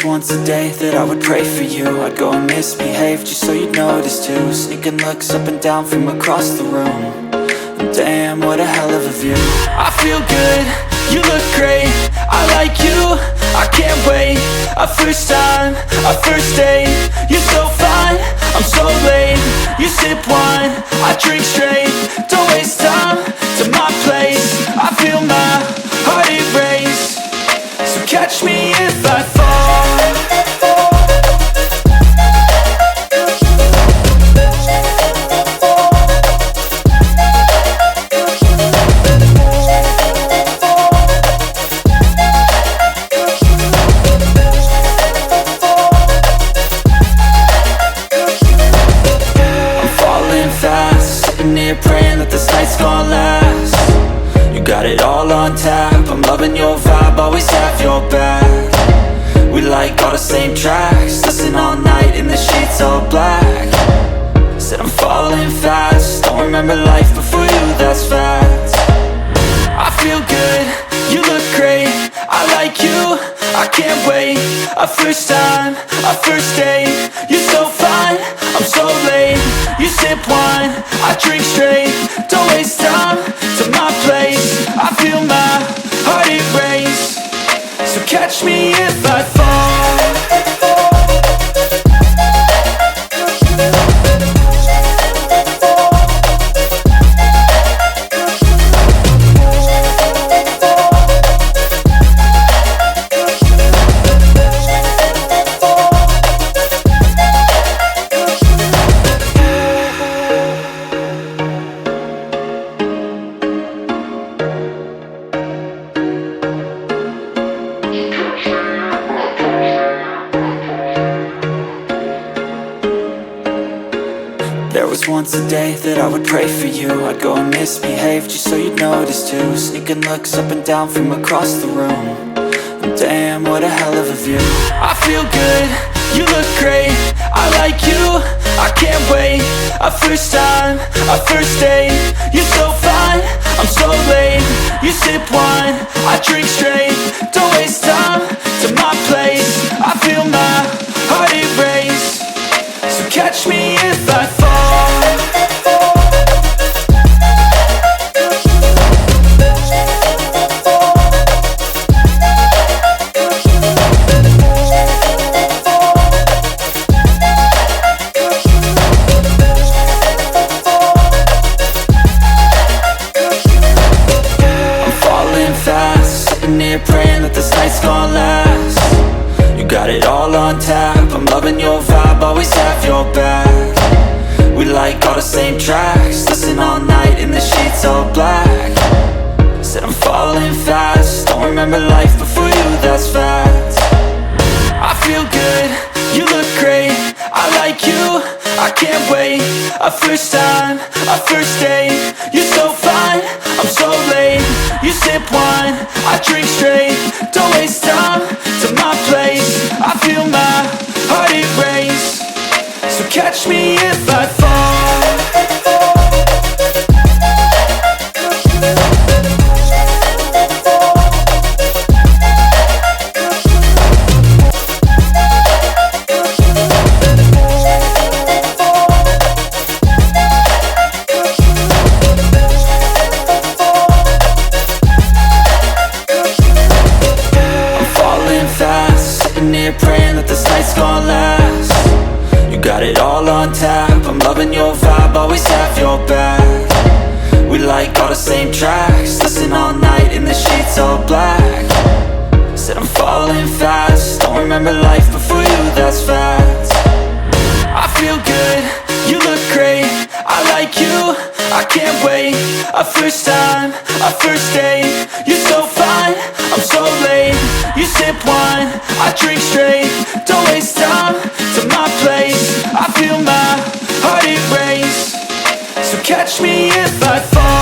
was once a day that I would pray for you. I'd go and misbehave just so you'd notice too. Sneaking looks up and down from across the room. And damn, what a hell of a view. I feel good, you look great, I like you, I can't wait. A first time, a first date, you're so fine, I'm so late. You sip wine, I drink straight, don't waste time to my place. I feel my heart erase, so catch me if I fall. Praying that this night's gonna last. You got it all on tap, I'm loving your vibe, always have your back. We like all the same tracks, listen all night in the sheets all black. Said I'm falling fast, don't remember life before you, that's fact. I feel good, you look great, I like you, I can't wait. A first time, a first date, you're so fine, I'm so late. You sip wine, I drink straight, don't waste time to my place. I feel my heart erase, so catch me if I fall. There was once a day that I would pray for you. I'd go and misbehave just so you'd notice too. Sneaking looks up and down from across the room. And damn, what a hell of a view. I feel good, you look great, I like you, I can't wait. A first time, a first date, you're so fine, I'm so late. You sip wine, I drink straight, don't waste time to my place. I feel my heart erase, so catch me if I fall. Praying that this night's gonna last. You got it all on tap, I'm loving your vibe, always have your back. We like all the same tracks, listen all night in the sheets all black. Said I'm falling fast, don't remember life before you, that's fact. I feel good, you look great, I like you, I can't wait. A first time, a first date, you're so fine, I'm so late. You sip wine, I drink straight, don't waste time to my place. I feel my heart erase, so catch me if I fall. Praying that this night's gonna last. You got it all on tap, I'm loving your vibe, always have your back. We like all the same tracks, listen all night in the sheets all black. Said I'm falling fast, don't remember life before you, that's fact. I feel good, you look great, I like you, I can't wait. A first time, a first date, you're so fine, I'm so late. You sip wine, I drink straight, don't waste time to my place. I feel my heart erase, so catch me if I fall.